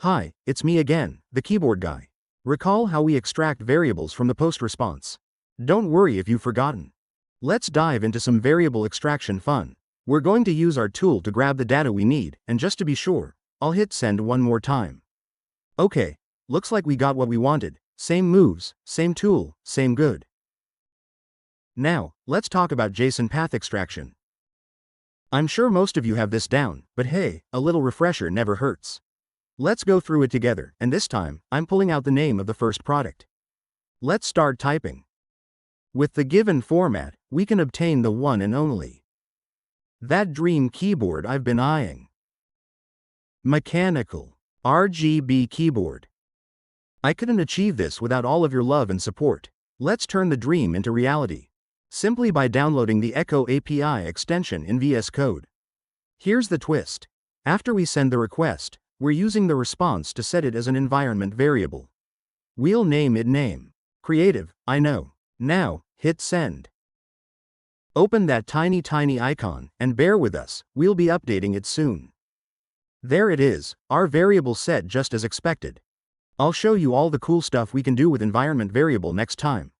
Hi, it's me again, the keyboard guy. Recall how we extract variables from the post response? Don't worry if you've forgotten. Let's dive into some variable extraction fun. We're going to use our tool to grab the data we need, and just to be sure, I'll hit send one more time. Okay, looks like we got what we wanted. Same moves, same tool, same good. Now, let's talk about JSON path extraction. I'm sure most of you have this down, but hey, a little refresher never hurts. Let's go through it together, and this time, I'm pulling out the name of the first product. Let's start typing. With the given format, we can obtain the one and only. That dream keyboard I've been eyeing. Mechanical, RGB keyboard. I couldn't achieve this without all of your love and support. Let's turn the dream into reality. Simply by downloading the EchoAPI extension in VSCode. Here's the twist. After we send the request, we're using the response to set it as an environment variable. We'll name it name. Creative, I know. Now, hit send. Open that tiny icon, and bear with us, we'll be updating it soon. There it is, our variable set just as expected. I'll show you all the cool stuff we can do with environment variable next time.